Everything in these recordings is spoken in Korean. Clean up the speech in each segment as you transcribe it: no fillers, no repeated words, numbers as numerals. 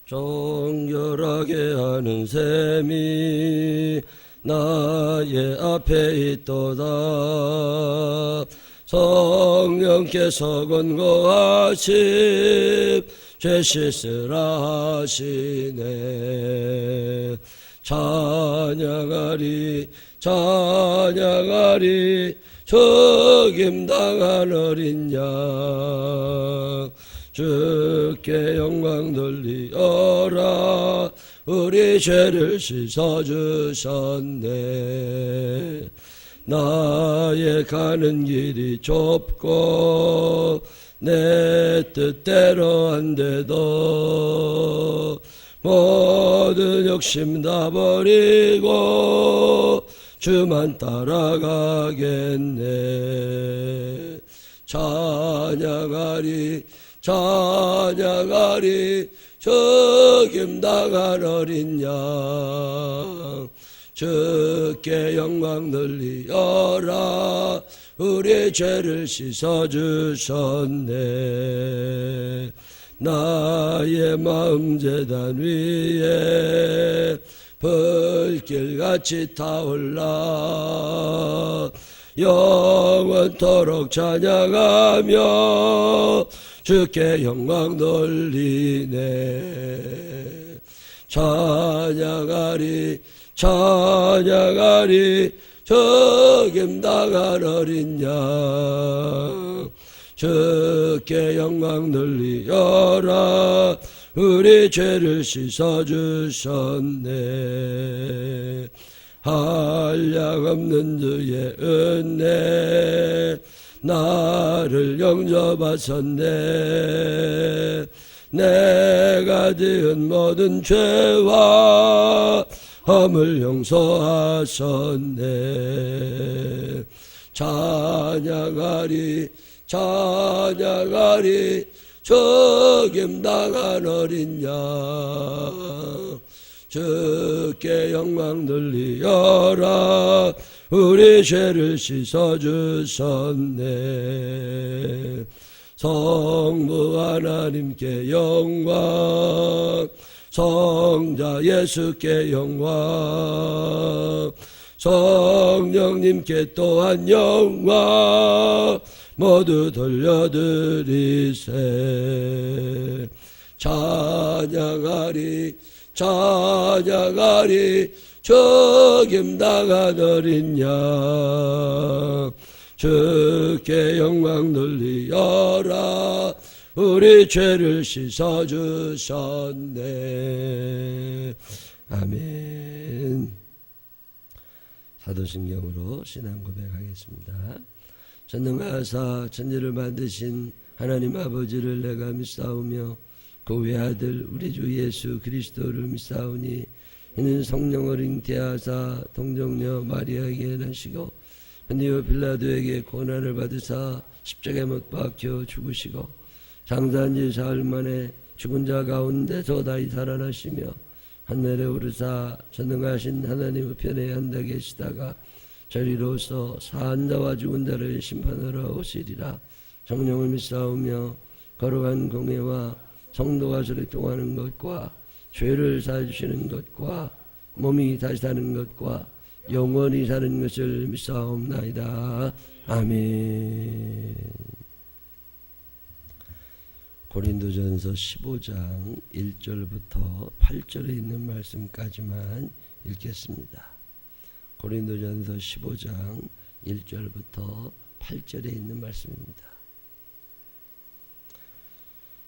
정결하게 하는 셈이 나의 앞에 있도다. 성령께서 권고하심 죄 씻으라 하시네. 찬양하리 찬양하리 적임당한 어린 양. 주께 영광 돌리어라. 우리 죄를 씻어주셨네. 나의 가는 길이 좁고 내 뜻대로 안 돼도 모든 욕심 다 버리고 주만 따라가겠네. 찬양하리 찬양하리 적임당한 어린 양. 주께 영광 돌리어라. 우리 죄를 씻어주셨네. 나의 마음 제단 위에 불길같이 타올라 영원토록 찬양하며 주께 영광 돌리네. 찬양하리 찬양하리 적임당한 어린 양. 주께 영광 돌리어라. 우리 죄를 씻어주셨네. 한량없는 주의 은혜 나를 영접하셨네. 내가 지은 모든 죄와 허물 용서하셨네. 찬양하리 찬양하리 적임당한 어린 양. 주께 영광 돌리어라. 우리 죄를 씻어주셨네. 성부 하나님께 영광, 성자 예수께 영광, 성령님께 또한 영광 모두 돌려드리세. 찬양하리 찬양하리 적임당한 어린 양. 주께 영광 돌리어라. 우리 죄를 씻어주셨네. 아멘. 사도신경으로 신앙 고백하겠습니다. 전능하사 천지를 만드신 하나님 아버지를 내가 믿사오며 그 외아들 우리 주 예수 그리스도를 믿사오니 이는 성령을 잉태하사 동정녀 마리아에게 나시고 본디오 빌라도에게 고난을 받으사 십자가에 못 박혀 죽으시고 장사한 지 사흘 만에 죽은 자 가운데서 다시 살아나시며 하늘에 오르사 전능하신 하나님 우편에 앉아 계시다가 저리로서 사한 자와 죽은 자를 심판하러 오시리라. 성령을 믿사오며 거룩한 공회와 성도가 소리통하는 것과 죄를 사해주시는 것과 몸이 다시 사는 것과 영원히 사는 것을 믿사옵나이다. 아멘. 고린도전서 15장 1절부터 8절에 있는 말씀까지만 읽겠습니다. 고린도전서 15장 1절부터 8절에 있는 말씀입니다.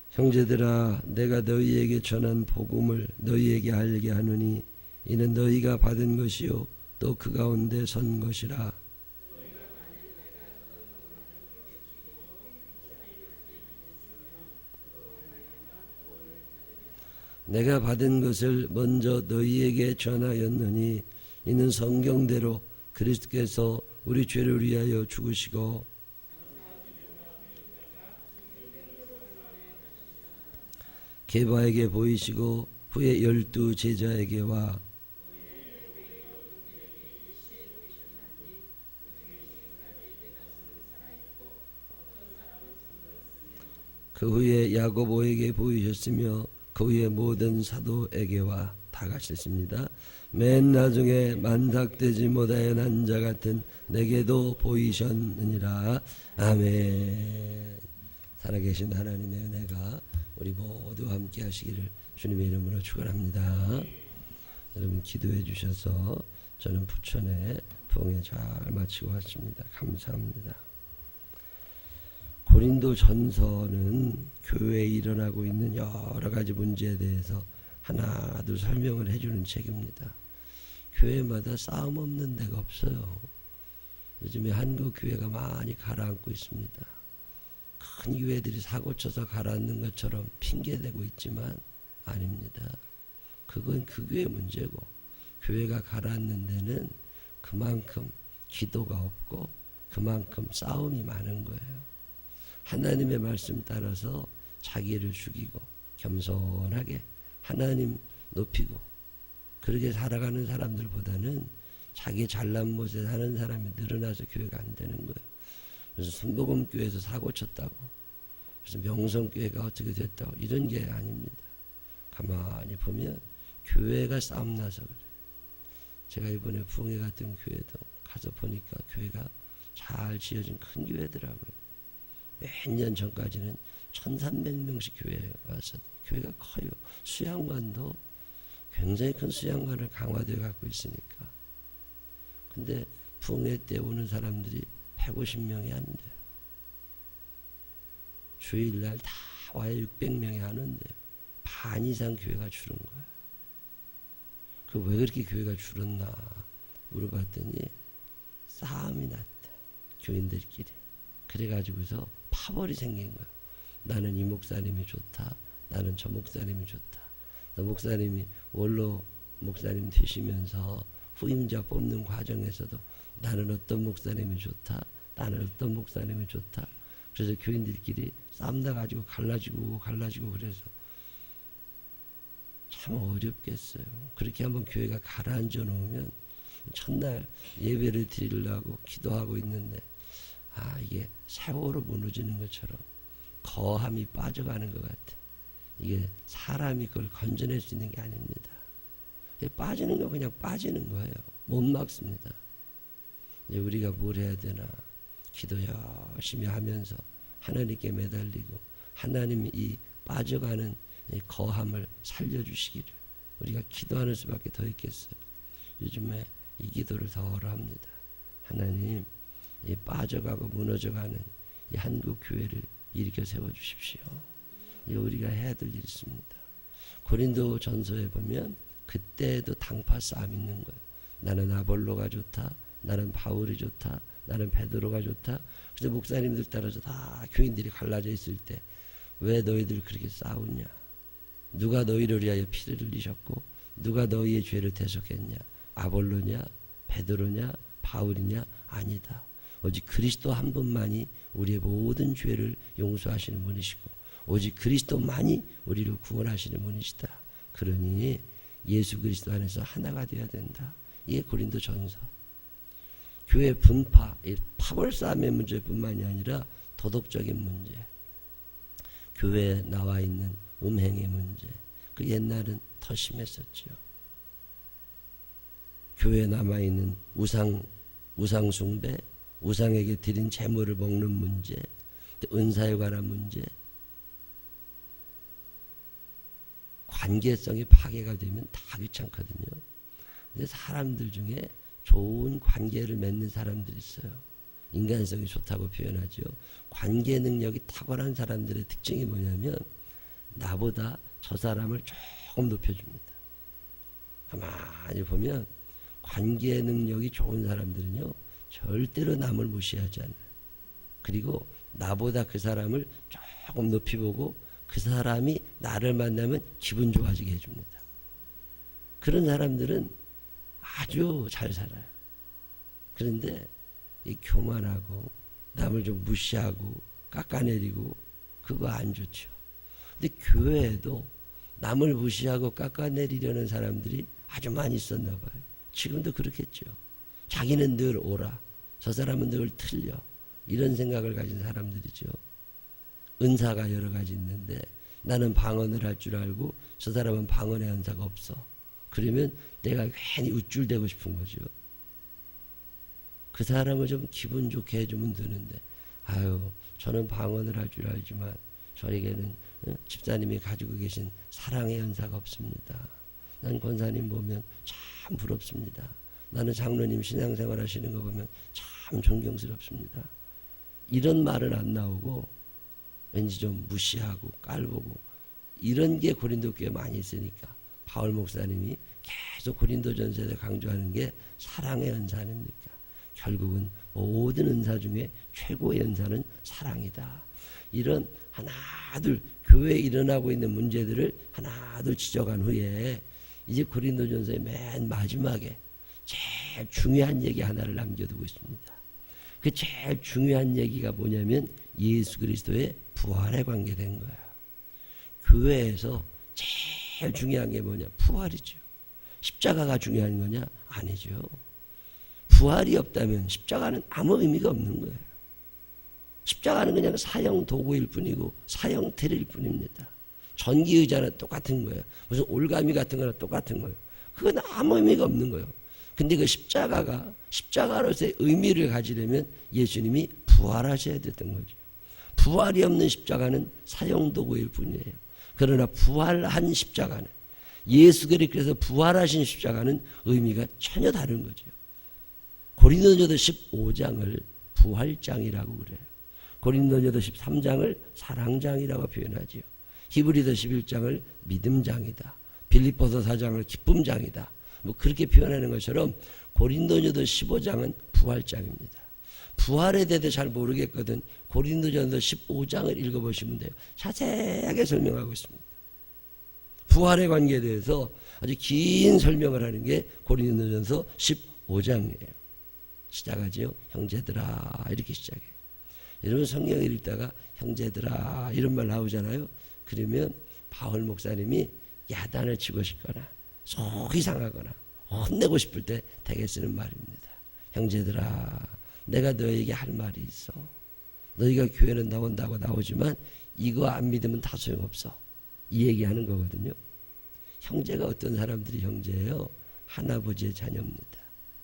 형제들아, 내가 너희에게 전한 복음을 너희에게 알게 하노니 이는 너희가 받은 것이요 또 그 가운데 선 것이라. 내가 받은 것을 먼저 너희에게 전하였느니 이는 성경대로 그리스도께서 우리 죄를 위하여 죽으시고 게바에게 보이시고 후에 12 제자에게와 그 후에 야고보에게 보이셨으며 그 그 위에 모든 사도에게와 다 같이 있습니다. 맨 나중에 만삭되지 못하여 난 자 같은 내게도 보이셨느니라. 아멘. 살아계신 하나님의 은혜가 우리 모두와 함께 하시기를 주님의 이름으로 축원합니다. 여러분 기도해 주셔서 저는 부천에 부흥회 잘 마치고 왔습니다. 감사합니다. 고린도 전서는 교회에 일어나고 있는 여러 가지 문제에 대해서 하나 둘 설명을 해주는 책입니다. 교회마다 싸움 없는 데가 없어요. 요즘에 한국 교회가 많이 가라앉고 있습니다. 큰 교회들이 사고쳐서 가라앉는 것처럼 핑계대고 있지만 아닙니다. 그건 그 교회 문제고, 교회가 가라앉는 데는 그만큼 기도가 없고 그만큼 싸움이 많은 거예요. 하나님의 말씀 따라서 자기를 죽이고 겸손하게 하나님 높이고 그렇게 살아가는 사람들보다는 자기 잘난 못에 사는 사람이 늘어나서 교회가 안 되는 거예요. 그래서 순복음교회에서 사고 쳤다고, 그래서 명성교회가 어떻게 됐다고, 이런 게 아닙니다. 가만히 보면 교회가 싸움 나서 그래요. 제가 이번에 부흥회 같은 교회도 가서 보니까 교회가 잘 지어진 큰 교회더라고요. 몇 년 전까지는 1300명씩 교회에 와서 교회가 커요. 수양관도 굉장히 큰 수양관을 강화되어 갖고 있으니까. 근데 부흥회 때 오는 사람들이 150명이 안 돼요. 주일날 다 와야 600명이 하는데요. 반 이상 교회가 줄은 거예요. 그 왜 그렇게 교회가 줄었나 물어봤더니 싸움이 났다. 교인들끼리. 그래가지고서 파벌이 생긴 거예요. 나는 이 목사님이 좋다. 나는 저 목사님이 좋다. 목사님이 원로 목사님 되시면서 후임자 뽑는 과정에서도 나는 어떤 목사님이 좋다. 나는 어떤 목사님이 좋다. 그래서 교인들끼리 싸움 나가지고 갈라지고 그래서 참 어렵겠어요. 그렇게 한번 교회가 가라앉아 놓으면 첫날 예배를 드리려고 기도하고 있는데 이게 세월호 무너지는 것처럼 거함이 빠져가는 것 같아. 이게 사람이 그걸 건져낼 수 있는 게 아닙니다. 빠지는 건 그냥 빠지는 거예요. 못 막습니다. 이제 우리가 뭘 해야 되나, 기도 열심히 하면서 하나님께 매달리고 하나님이 이 빠져가는 이 거함을 살려주시기를 우리가 기도하는 수밖에 더 있겠어요. 요즘에 이 기도를 더 합니다. 하나님, 이 빠져가고 무너져가는 이 한국 교회를 일으켜 세워주십시오. 이 우리가 해야 될 일이 있습니다. 고린도 전서에 보면 그때도 당파 싸움 있는 거예요. 나는 아볼로가 좋다. 나는 바울이 좋다. 나는 베드로가 좋다. 그래서 목사님들 따라서 다 교인들이 갈라져 있을 때 왜 너희들 그렇게 싸우냐? 누가 너희를 위하여 피를 흘리셨고 누가 너희의 죄를 대속했냐? 아볼로냐? 베드로냐? 바울이냐? 아니다. 오직 그리스도 한 분만이 우리의 모든 죄를 용서하시는 분이시고 오직 그리스도만이 우리를 구원하시는 분이시다. 그러니 예수 그리스도 안에서 하나가 되어야 된다. 이게 고린도 전서. 교회 분파, 파벌 싸움의 문제뿐만이 아니라 도덕적인 문제, 교회에 나와 있는 음행의 문제, 그 옛날은 더 심했었죠. 교회에 남아있는 우상 숭배, 우상에게 드린 재물을 먹는 문제, 은사에 관한 문제, 관계성이 파괴가 되면 다 귀찮거든요. 근데 사람들 중에 좋은 관계를 맺는 사람들이 있어요. 인간성이 좋다고 표현하죠. 관계 능력이 탁월한 사람들의 특징이 뭐냐면 나보다 저 사람을 조금 높여줍니다. 가만히 보면 관계 능력이 좋은 사람들은요 절대로 남을 무시하지 않아요. 그리고 나보다 그 사람을 조금 높이 보고 그 사람이 나를 만나면 기분 좋아지게 해줍니다. 그런 사람들은 아주 잘 살아요. 그런데 이 교만하고 남을 좀 무시하고 깎아내리고 그거 안 좋죠. 근데 교회에도 남을 무시하고 깎아내리려는 사람들이 아주 많이 있었나 봐요. 지금도 그렇겠죠. 자기는 늘 옳아. 저 사람은 늘 틀려. 이런 생각을 가진 사람들이죠. 은사가 여러 가지 있는데 나는 방언을 할 줄 알고 저 사람은 방언의 은사가 없어. 그러면 내가 괜히 우쭐대고 싶은 거죠. 그 사람을 좀 기분 좋게 해주면 되는데, 아유, 저는 방언을 할 줄 알지만 저에게는 집사님이 가지고 계신 사랑의 은사가 없습니다. 난 권사님 보면 참 부럽습니다. 나는 장로님 신앙생활 하시는 거 보면 참 존경스럽습니다. 이런 말은 안 나오고 왠지 좀 무시하고 깔보고 이런 게 고린도 교회에 많이 있으니까 바울 목사님이 계속 고린도전서에 강조하는 게 사랑의 은사 아닙니까? 결국은 모든 은사 중에 최고의 은사는 사랑이다. 이런 하나둘 교회에 일어나고 있는 문제들을 하나둘 지적한 후에 이제 고린도전서의 맨 마지막에 제일 중요한 얘기 하나를 남겨두고 있습니다. 그 제일 중요한 얘기가 뭐냐면 예수 그리스도의 부활에 관계된 거예요. 교회에서 제일 중요한 게 뭐냐? 부활이죠. 십자가가 중요한 거냐? 아니죠. 부활이 없다면 십자가는 아무 의미가 없는 거예요. 십자가는 그냥 사형 도구일 뿐이고 사형 틀일 뿐입니다. 전기의자는 똑같은 거예요. 무슨 올가미 같은 거랑 똑같은 거예요. 그건 아무 의미가 없는 거예요. 근데 그 십자가가 십자가로서의 의미를 가지려면 예수님이 부활하셔야 됐던 거죠. 부활이 없는 십자가는 사형도구일 뿐이에요. 그러나 부활한 십자가는 예수 그리스도께서 부활하신 십자가는 의미가 전혀 다른 거죠. 고린도전서 15장을 부활장이라고 그래요. 고린도전서 13장을 사랑장이라고 표현하지요. 히브리서 11장을 믿음장이다. 빌립보서 4장을 기쁨장이다. 뭐 그렇게 표현하는 것처럼 고린도전서 15장은 부활장입니다. 부활에 대해 잘 모르겠거든. 고린도전서 15장을 읽어보시면 돼요. 자세하게 설명하고 있습니다. 부활의 관계에 대해서 아주 긴 설명을 하는 게 고린도전서 15장이에요. 시작하죠. 형제들아 이렇게 시작해요. 여러분 성경을 읽다가 형제들아 이런 말 나오잖아요. 그러면 바울 목사님이 야단을 치고 싶거나 속이 상하거나 혼내고 싶을 때 대개 쓰는 말입니다. 형제들아 내가 너에게 할 말이 있어. 너희가 교회는 나온다고 나오지만 이거 안 믿으면 다 소용없어. 이 얘기하는 거거든요. 형제가 어떤 사람들이 형제예요? 하나버지의 자녀입니다.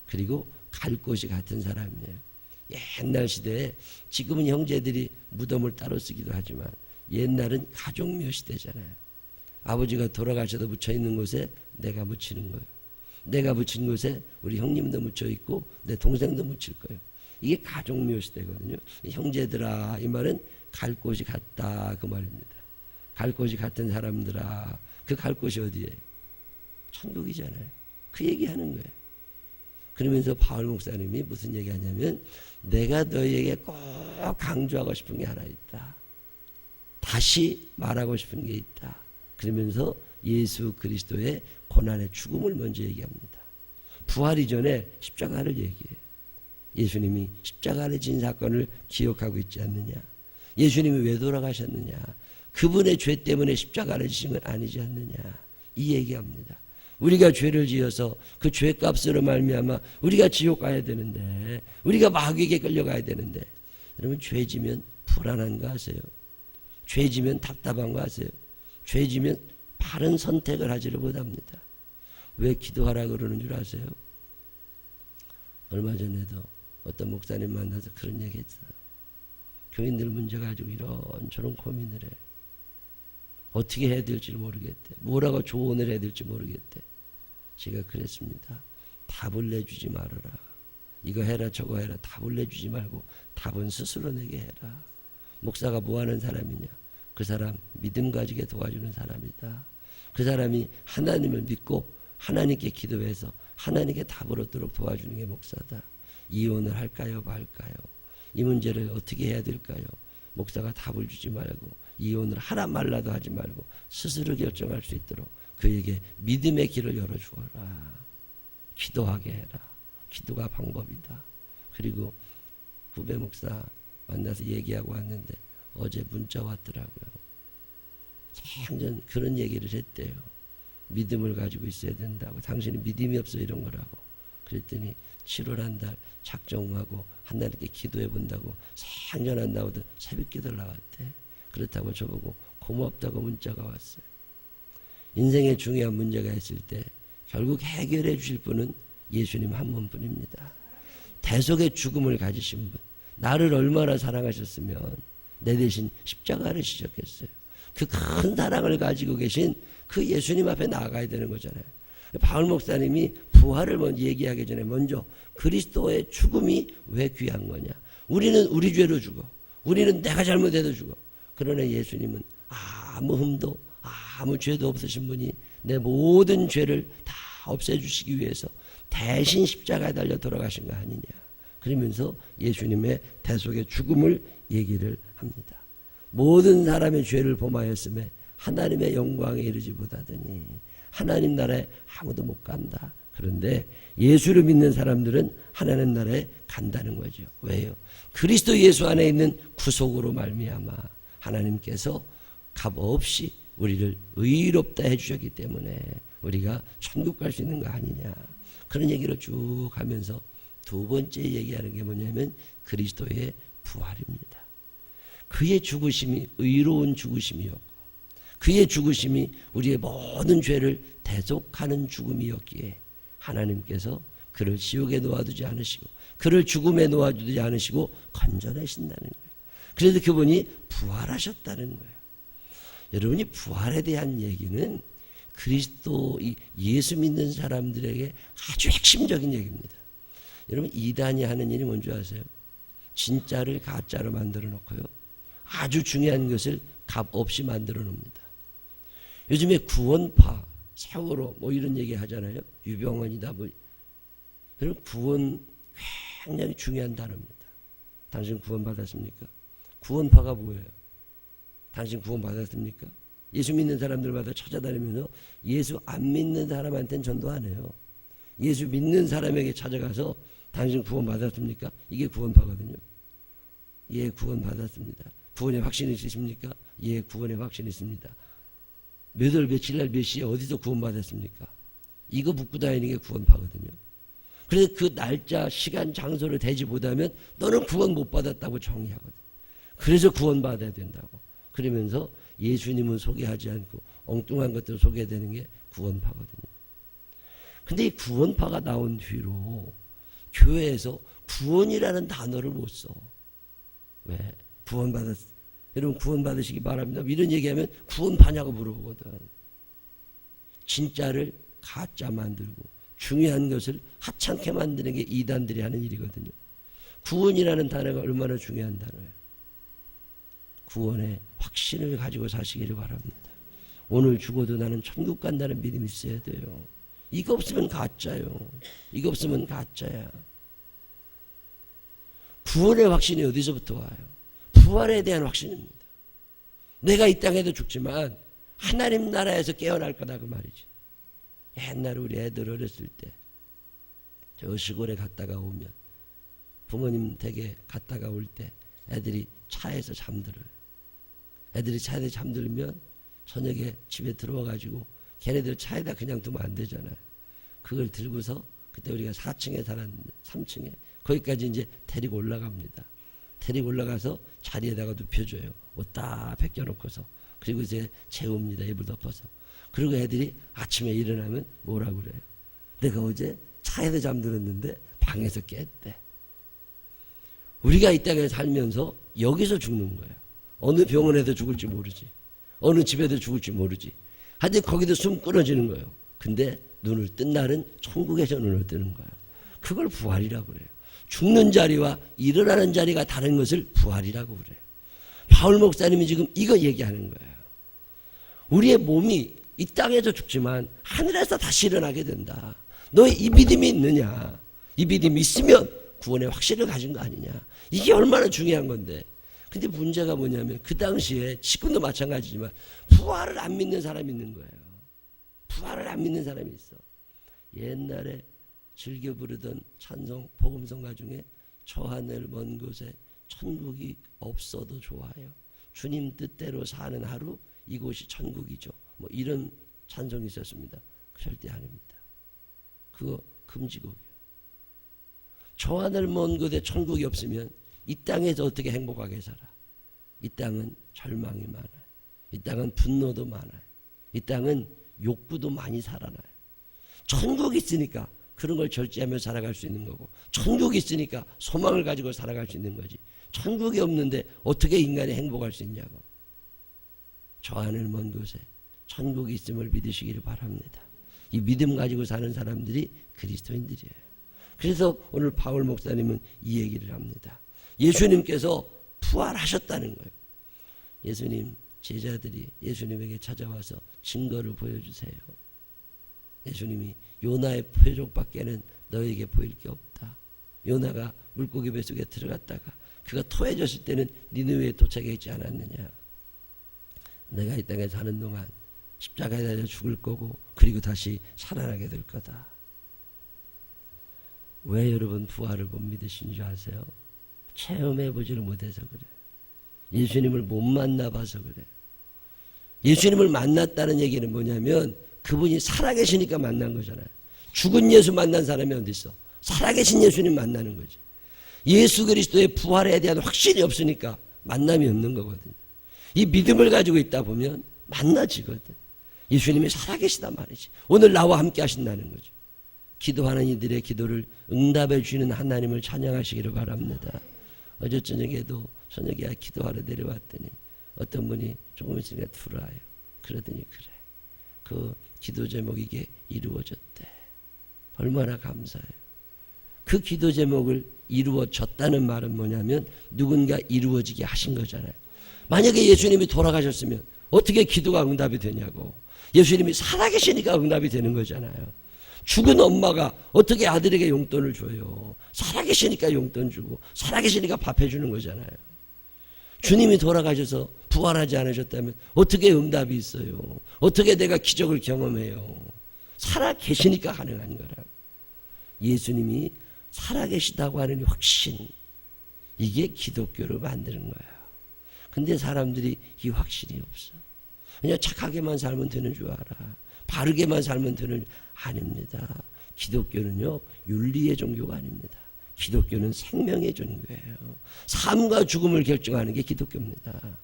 그리고 갈 곳이 같은 사람이에요. 옛날 시대에 지금은 형제들이 무덤을 따로 쓰기도 하지만 옛날은 가족묘 시대잖아요. 아버지가 돌아가셔도 묻혀있는 곳에 내가 묻히는 거예요. 내가 묻힌 곳에 우리 형님도 묻혀있고 내 동생도 묻힐 거예요. 이게 가족묘 시대거든요. 형제들아 이 말은 갈 곳이 같다 그 말입니다. 갈 곳이 같은 사람들아 그 갈 곳이 어디예요? 천국이잖아요. 그 얘기하는 거예요. 그러면서 바울 목사님이 무슨 얘기하냐면 내가 너희에게 꼭 강조하고 싶은 게 하나 있다. 다시 말하고 싶은 게 있다. 그러면서 예수 그리스도의 고난의 죽음을 먼저 얘기합니다. 부활 이전에 십자가를 얘기해요. 예수님이 십자가를 진 사건을 기억하고 있지 않느냐. 예수님이 왜 돌아가셨느냐. 그분의 죄 때문에 십자가를 지신 건 아니지 않느냐. 이 얘기합니다. 우리가 죄를 지어서 그 죄값으로 말미암아 우리가 지옥 가야 되는데 우리가 마귀에게 끌려가야 되는데 여러분 죄지면 불안한 거 아세요? 죄지면 답답한 거 아세요? 죄지면 바른 선택을 하지를 못합니다. 왜 기도하라 그러는 줄 아세요? 얼마 전에도 어떤 목사님 만나서 그런 얘기 했어요. 교인들 문제 가지고 이런저런 고민을 해. 어떻게 해야 될지 모르겠대. 뭐라고 조언을 해야 될지 모르겠대. 제가 그랬습니다. 답을 내주지 말아라. 이거 해라 저거 해라 답을 내주지 말고 답은 스스로 내게 해라. 목사가 뭐 하는 사람이냐. 그 사람 믿음 가지게 도와주는 사람이다. 그 사람이 하나님을 믿고 하나님께 기도해서 하나님께 답을 얻도록 도와주는 게 목사다. 이혼을 할까요 말까요? 이 문제를 어떻게 해야 될까요? 목사가 답을 주지 말고 이혼을 하라 말라도 하지 말고 스스로 결정할 수 있도록 그에게 믿음의 길을 열어주어라. 기도하게 해라. 기도가 방법이다. 그리고 후배 목사 만나서 얘기하고 왔는데 어제 문자 왔더라고요. 완전 그런 얘기를 했대요. 믿음을 가지고 있어야 된다고. 당신이 믿음이 없어 이런 거라고. 그랬더니 7월 한 달 작정하고 하나님께 기도해 본다고 생전 안 나오던 새벽 기도를 나왔대. 그렇다고 저보고 고맙다고 문자가 왔어요. 인생에 중요한 문제가 있을 때 결국 해결해 주실 분은 예수님 한 분뿐입니다. 대속의 죽음을 가지신 분, 나를 얼마나 사랑하셨으면 내 대신 십자가를 지셨겠어요. 그 큰 사랑을 가지고 계신 그 예수님 앞에 나아가야 되는 거잖아요. 바울 목사님이 부활을 먼저 얘기하기 전에 먼저 그리스도의 죽음이 왜 귀한 거냐. 우리는 우리 죄로 죽어. 우리는 내가 잘못해도 죽어. 그러나 예수님은 아무 흠도 아무 죄도 없으신 분이 내 모든 죄를 다 없애주시기 위해서 대신 십자가에 달려 돌아가신 거 아니냐. 그러면서 예수님의 대속의 죽음을 얘기를 합니다. 모든 사람의 죄를 범하였음에 하나님의 영광에 이르지 못하더니 하나님 나라에 아무도 못 간다. 그런데 예수를 믿는 사람들은 하나님 나라에 간다는 거죠. 왜요? 그리스도 예수 안에 있는 구속으로 말미암아 하나님께서 값없이 우리를 의롭다 해주셨기 때문에 우리가 천국 갈 수 있는 거 아니냐. 그런 얘기를 쭉 하면서 두 번째 얘기하는 게 뭐냐면 그리스도의 부활입니다. 그의 죽으심이 의로운 죽으심이었고 그의 죽으심이 우리의 모든 죄를 대속하는 죽음이었기에 하나님께서 그를 지옥에 놓아두지 않으시고 그를 죽음에 놓아두지 않으시고 건져내신다는 거예요. 그래서 그분이 부활하셨다는 거예요. 여러분이 부활에 대한 얘기는 그리스도 예수 믿는 사람들에게 아주 핵심적인 얘기입니다. 여러분 이단이 하는 일이 뭔지 아세요? 진짜를 가짜로 만들어 놓고요. 아주 중요한 것을 값 없이 만들어 놉니다. 요즘에 구원파, 세월호 뭐 이런 얘기 하잖아요. 유병원이다 뭐. 여러분 구원 굉장히 중요한 단어입니다. 당신 구원 받았습니까? 구원파가 뭐예요? 당신 구원 받았습니까? 예수 믿는 사람들마다 찾아다니면서 예수 안 믿는 사람한테는 전도 안 해요. 예수 믿는 사람에게 찾아가서 당신 구원 받았습니까? 이게 구원파거든요. 예, 구원 받았습니다. 구원의 확신이 있으십니까? 예, 구원의 확신이 있습니다. 몇 월 며칠 날 몇 시에 어디서 구원 받았습니까? 이거 묻고 다니는 게 구원파거든요. 그래서 그 날짜, 시간, 장소를 대지 못하면 너는 구원 못 받았다고 정의하거든요. 그래서 구원 받아야 된다고. 그러면서 예수님은 소개하지 않고 엉뚱한 것들을 소개되는 게 구원파거든요. 근데 이 구원파가 나온 뒤로 교회에서 구원이라는 단어를 못 써. 왜? 여러분 구원 받으시기 바랍니다. 이런 얘기하면 구원파냐고 물어보거든. 진짜를 가짜 만들고 중요한 것을 하찮게 만드는 게 이단들이 하는 일이거든요. 구원이라는 단어가 얼마나 중요한 단어예요. 구원의 확신을 가지고 사시기를 바랍니다. 오늘 죽어도 나는 천국 간다는 믿음이 있어야 돼요. 이거 없으면 가짜요. 이거 없으면 가짜야. 구원의 확신이 어디서부터 와요? 부활에 대한 확신입니다. 내가 이 땅에도 죽지만 하나님 나라에서 깨어날 거다 그 말이지. 옛날에 우리 애들 어렸을 때 저 시골에 갔다가 오면 부모님 댁에 갔다가 올 때 애들이 차에서 잠들어요. 애들이 차에서 잠들면 저녁에 집에 들어와가지고 걔네들 차에다 그냥 두면 안 되잖아요. 그걸 들고서 그때 우리가 4층에 살았는데 3층에 거기까지 이제 데리고 올라갑니다. 데리고 올라가서 자리에다가 눕혀줘요. 옷 딱 벗겨놓고서. 그리고 이제 재웁니다. 이불 덮어서. 그리고 애들이 아침에 일어나면 뭐라고 그래요? 내가 어제 차에서 잠들었는데 방에서 깼대. 우리가 이 땅에 살면서 여기서 죽는 거예요. 어느 병원에서 죽을지 모르지. 어느 집에서 죽을지 모르지. 하여튼 거기도 숨 끊어지는 거예요. 근데 눈을 뜬 날은 천국에서 눈을 뜨는 거예요. 그걸 부활이라고 그래요. 죽는 자리와 일어나는 자리가 다른 것을 부활이라고 그래요. 바울 목사님이 지금 이거 얘기하는 거예요. 우리의 몸이 이 땅에서 죽지만 하늘에서 다시 일어나게 된다. 너의 이 믿음이 있느냐? 이 믿음이 있으면 구원의 확신을 가진 거 아니냐? 이게 얼마나 중요한 건데. 근데 문제가 뭐냐면 그 당시에 지금도 마찬가지지만 부활을 안 믿는 사람이 있는 거예요. 부활을 안 믿는 사람이 있어. 옛날에 즐겨 부르던 찬송 복음성가 중에 저 하늘 먼 곳에 천국이 없어도 좋아요. 주님 뜻대로 사는 하루 이곳이 천국이죠. 뭐 이런 찬송이 있었습니다. 절대 아닙니다. 그거 금지곡이에요. 저 하늘 먼 곳에 천국이 없으면 이 땅에서 어떻게 행복하게 살아? 이 땅은 절망이 많아요. 이 땅은 분노도 많아요. 이 땅은 욕구도 많이 살아나요. 천국이 있으니까 그런 걸 절제하며 살아갈 수 있는 거고, 천국이 있으니까 소망을 가지고 살아갈 수 있는 거지. 천국이 없는데 어떻게 인간이 행복할 수 있냐고. 저 하늘 먼 곳에 천국이 있음을 믿으시기를 바랍니다. 이 믿음 가지고 사는 사람들이 그리스도인들이에요. 그래서 오늘 바울 목사님은 이 얘기를 합니다. 예수님께서 부활하셨다는 거예요. 예수님 제자들이 예수님에게 찾아와서 증거를 보여주세요. 예수님이 요나의 표적밖에는 너에게 보일 게 없다. 요나가 물고기 뱃속에 들어갔다가 그가 토해졌을 때는 니느웨에 도착해 있지 않았느냐. 내가 이 땅에 사는 동안 십자가에 달려 죽을 거고 그리고 다시 살아나게 될 거다. 왜 여러분 부활을 못 믿으신 줄 아세요? 체험해보지를 못해서 그래. 예수님을 못 만나봐서 그래. 예수님을 만났다는 얘기는 뭐냐면 그분이 살아계시니까 만난 거잖아요. 죽은 예수 만난 사람이 어디 있어? 살아계신 예수님 만나는 거지. 예수 그리스도의 부활에 대한 확신이 없으니까 만남이 없는 거거든요. 이 믿음을 가지고 있다 보면 만나지거든. 예수님이 살아계시단 말이지. 오늘 나와 함께 하신다는 거죠. 기도하는 이들의 기도를 응답해 주시는 하나님을 찬양하시기를 바랍니다. 어제 저녁에도 기도하러 내려왔더니 어떤 분이 조금 있으니까 들어와요. 그러더니 그래. 그 기도 제목 이게 이루어졌대. 얼마나 감사해요. 그 기도 제목을 이루어졌다는 말은 뭐냐면 누군가 이루어지게 하신 거잖아요. 만약에 예수님이 돌아가셨으면 어떻게 기도가 응답이 되냐고. 예수님이 살아계시니까 응답이 되는 거잖아요. 죽은 엄마가 어떻게 아들에게 용돈을 줘요. 살아계시니까 용돈 주고 살아계시니까 밥 해주는 거잖아요. 주님이 돌아가셔서 부활하지 않으셨다면 어떻게 응답이 있어요. 어떻게 내가 기적을 경험해요. 살아계시니까 가능한 거라고. 예수님이 살아계시다고 하는 확신, 이게 기독교를 만드는 거예요. 근데 사람들이 이 확신이 없어. 그냥 착하게만 살면 되는 줄 알아. 바르게만 살면 되는 줄 아닙니다. 기독교는요 윤리의 종교가 아닙니다. 기독교는 생명의 종교예요. 삶과 죽음을 결정하는 게 기독교입니다.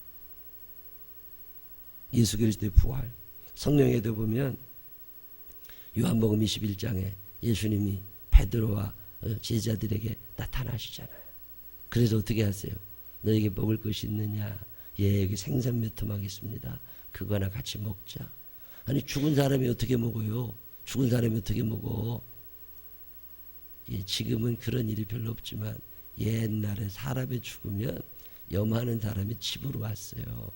예수 그리스도의 부활, 성령에도 보면 요한복음 21장에 예수님이 베드로와 제자들에게 나타나시잖아요. 그래서 어떻게 하세요? 너에게 먹을 것이 있느냐? 예, 여기 생선 몇 토막 있습니다. 그거나 같이 먹자. 아니 죽은 사람이 어떻게 먹어요? 죽은 사람이 어떻게 먹어? 예, 지금은 그런 일이 별로 없지만 옛날에 사람이 죽으면 염하는 사람이 집으로 왔어요.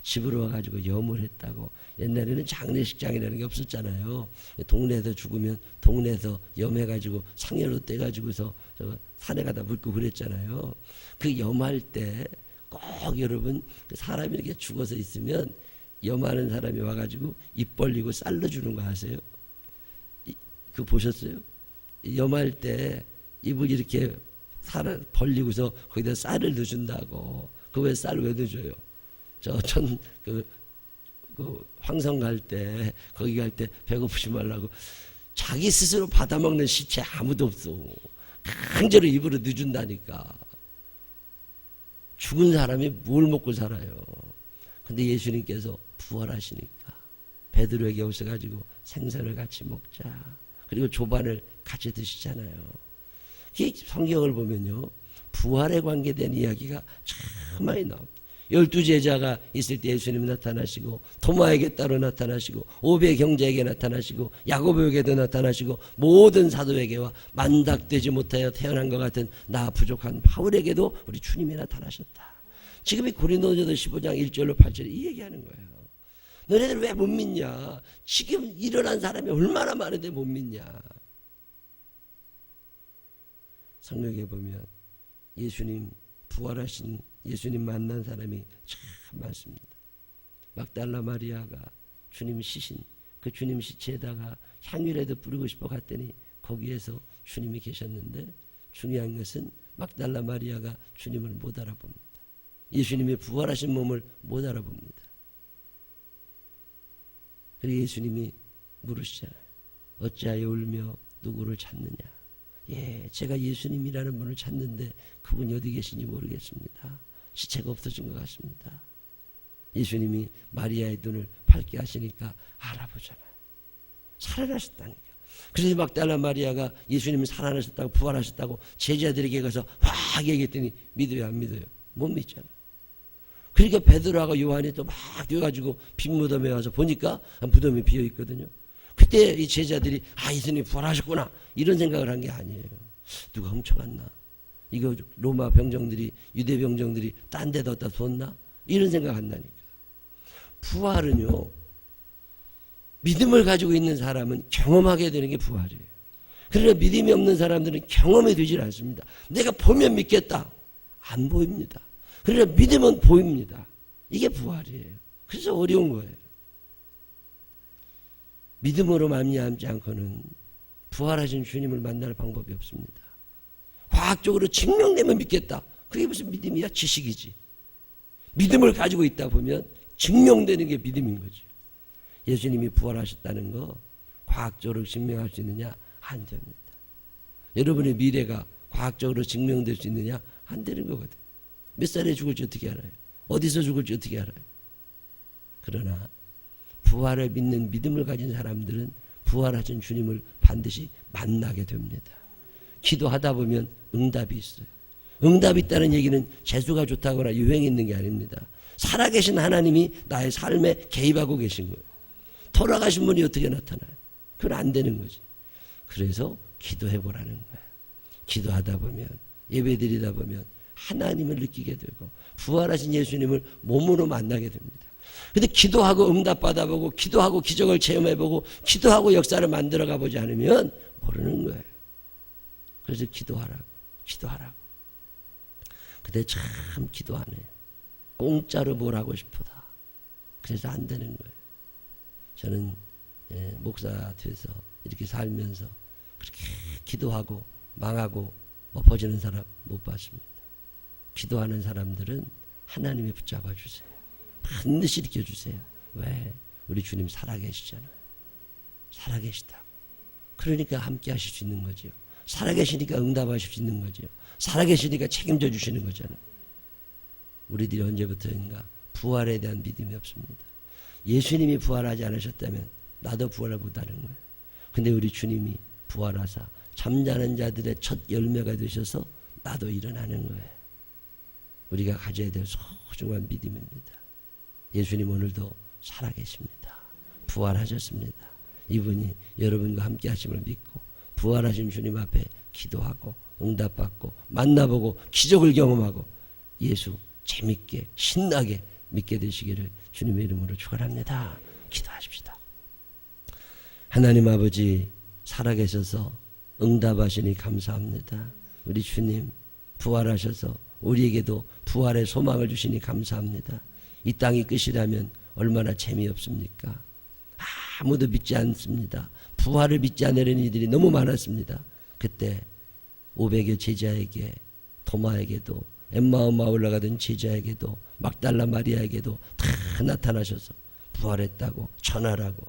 집으로 와가지고 염을 했다고. 옛날에는 장례식장이라는 게 없었잖아요. 동네에서 죽으면 동네에서 염해가지고 상여로 떼가지고서 저 산에 가다 묻고 그랬잖아요. 그 염할 때 꼭 여러분 그 사람이 이렇게 죽어서 있으면 염하는 사람이 와가지고 입 벌리고 쌀로 주는 거 아세요? 그거 보셨어요? 염할 때 입을 이렇게 살을 벌리고서 거기다 쌀을 넣어준다고. 그 왜 쌀 왜 넣어줘요? 그 황성 갈 때 거기 갈 때 배고프지 말라고. 자기 스스로 받아먹는 시체 아무도 없어. 강제로 입으로 넣어준다니까. 죽은 사람이 뭘 먹고 살아요. 근데 예수님께서 부활하시니까 베드로에게 오셔가지고 생선을 같이 먹자. 그리고 조반을 같이 드시잖아요. 이 성경을 보면요 부활에 관계된 이야기가 참 많이 나옵니다. 12제자가 있을 때 예수님이 나타나시고 토마에게 따로 나타나시고 오베 경제에게 나타나시고 야고보에게도 나타나시고 모든 사도에게와 만닥되지 못하여 태어난 것 같은 나 부족한 바울에게도 우리 주님이 나타나셨다. 지금 이 고린도전서 15장 1절로 8절에 이 얘기하는 거예요. 너네들 왜 못 믿냐? 지금 일어난 사람이 얼마나 많은데 못 믿냐? 성경에 보면 예수님 부활하신 예수님 만난 사람이 참 많습니다. 막달라 마리아가 주님 시신 그 주님 시체에다가 향유라도 뿌리고 싶어 갔더니 거기에서 주님이 계셨는데 중요한 것은 막달라 마리아가 주님을 못 알아봅니다. 예수님이 부활하신 몸을 못 알아봅니다. 그리고 예수님이 물으시잖아요. 어찌하여 울며 누구를 찾느냐? 예, 제가 예수님이라는 분을 찾는데 그분이 어디 계신지 모르겠습니다. 시체가 없어진 것 같습니다. 예수님이 마리아의 눈을 밝게 하시니까 알아보잖아요. 살아나셨다니까. 그래서 막달라 마리아가 예수님이 살아나셨다고 부활하셨다고 제자들에게 가서 확 얘기했더니 믿어요 안 믿어요? 못 믿잖아요. 그러니까 베드로하고 요한이 또 막 뛰어가지고 빈 무덤에 와서 보니까 무덤이 비어 있거든요. 그때 이 제자들이 예수님이 부활하셨구나 이런 생각을 한 게 아니에요. 누가 훔쳐갔나? 이거 로마 병정들이 유대 병정들이 딴 데다 갖다 뒀나? 이런 생각 한다니까. 부활은요, 믿음을 가지고 있는 사람은 경험하게 되는 게 부활이에요. 그러나 믿음이 없는 사람들은 경험이 되질 않습니다. 내가 보면 믿겠다. 안 보입니다. 그러나 믿음은 보입니다. 이게 부활이에요. 그래서 어려운 거예요. 믿음으로 말미암지 않고는 부활하신 주님을 만날 방법이 없습니다. 과학적으로 증명되면 믿겠다. 그게 무슨 믿음이야? 지식이지. 믿음을 가지고 있다 보면 증명되는 게 믿음인 거죠. 예수님이 부활하셨다는 거 과학적으로 증명할 수 있느냐? 안 됩니다. 여러분의 미래가 과학적으로 증명될 수 있느냐? 안 되는 거거든. 몇 살에 죽을지 어떻게 알아요? 어디서 죽을지 어떻게 알아요? 그러나 부활을 믿는 믿음을 가진 사람들은 부활하신 주님을 반드시 만나게 됩니다. 기도하다 보면 응답이 있어요. 응답이 있다는 얘기는 재수가 좋다거나 유행이 있는 게 아닙니다. 살아계신 하나님이 나의 삶에 개입하고 계신 거예요. 돌아가신 분이 어떻게 나타나요? 그건 안 되는 거지. 그래서 기도해보라는 거예요. 기도하다 보면, 예배드리다 보면 하나님을 느끼게 되고 부활하신 예수님을 몸으로 만나게 됩니다. 근데 기도하고 응답받아보고 기도하고 기적을 체험해보고 기도하고 역사를 만들어가 보지 않으면 모르는 거예요. 그래서 기도하라고. 근데 참 기도 안 해요. 공짜로 뭘 하고 싶어다. 그래서 안 되는 거예요. 저는 목사 돼서 이렇게 살면서 그렇게 기도하고 망하고 엎어지는 사람 못 봤습니다. 기도하는 사람들은 하나님이 붙잡아 주세요. 반드시 일으켜주세요. 왜? 우리 주님 살아계시잖아요. 살아계시다고. 그러니까 함께 하실 수 있는 거죠. 살아계시니까 응답하실 수 있는 거죠. 살아계시니까 책임져 주시는 거잖아요. 우리들이 언제부터인가 부활에 대한 믿음이 없습니다. 예수님이 부활하지 않으셨다면 나도 부활을 못하는 거예요. 근데 우리 주님이 부활하사 잠자는 자들의 첫 열매가 되셔서 나도 일어나는 거예요. 우리가 가져야 될 소중한 믿음입니다. 예수님 오늘도 살아계십니다. 부활하셨습니다. 이분이 여러분과 함께 하심을 믿고 부활하신 주님 앞에 기도하고 응답받고 만나보고 기적을 경험하고 예수 재밌게 신나게 믿게 되시기를 주님의 이름으로 축원합니다. 기도하십시다. 하나님 아버지 살아계셔서 응답하시니 감사합니다. 우리 주님 부활하셔서 우리에게도 부활의 소망을 주시니 감사합니다. 이 땅이 끝이라면 얼마나 재미없습니까? 아무도 믿지 않습니다. 부활을 믿지 않으려는 이들이 너무 많았습니다. 그때 500여 제자에게 도마에게도 엠마오 마을 올라가던 제자에게도 막달라 마리아에게도 다 나타나셔서 부활했다고 전하라고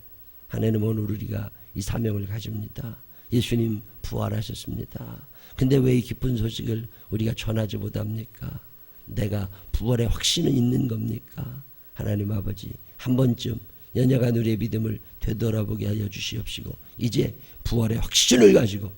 하나님 오늘 우리가 이 사명을 가집니다. 예수님 부활하셨습니다. 근데 왜 이 기쁜 소식을 우리가 전하지 못합니까? 내가 부활의 확신은 있는 겁니까? 하나님 아버지 한 번쯤 연약한 우리의 믿음을 되돌아보게 하여 주시옵시고 이제 부활의 확신을 가지고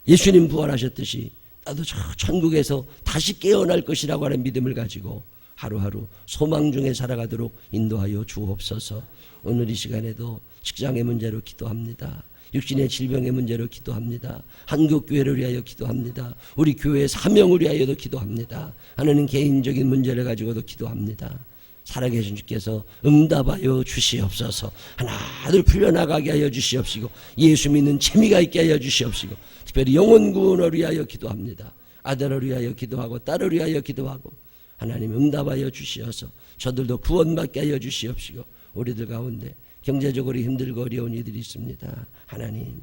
예수님 부활하셨듯이 나도 저 천국에서 다시 깨어날 것이라고 하는 믿음을 가지고 하루하루 소망 중에 살아가도록 인도하여 주옵소서. 오늘 이 시간에도 직장의 문제로 기도합니다. 육신의 질병의 문제로 기도합니다. 한국교회를 위하여 기도합니다. 우리 교회의 사명을 위하여도 기도합니다. 하나님 개인적인 문제를 가지고도 기도합니다. 살아계신 주께서 응답하여 주시옵소서. 하나둘 풀려나가게 하여 주시옵시고 예수 믿는 재미가 있게 하여 주시옵시고 특별히 영혼 구원을 위하여 기도합니다. 아들을 위하여 기도하고 딸을 위하여 기도하고 하나님 응답하여 주시어서 저들도 구원받게 하여 주시옵시고 우리들 가운데 경제적으로 힘들고 어려운 이들이 있습니다. 하나님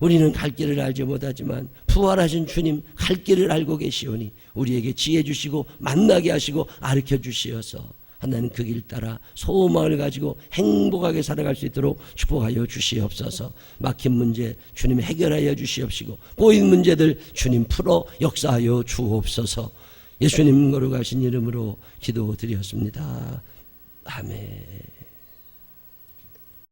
우리는 갈 길을 알지 못하지만 부활하신 주님 갈 길을 알고 계시오니 우리에게 지혜 주시고 만나게 하시고 가르쳐 주시어서 하나님 그 길 따라 소망을 가지고 행복하게 살아갈 수 있도록 축복하여 주시옵소서. 막힌 문제 주님 해결하여 주시옵시고 꼬인 문제들 주님 풀어 역사하여 주옵소서. 예수님 거룩하신 이름으로 기도드렸습니다. 아멘.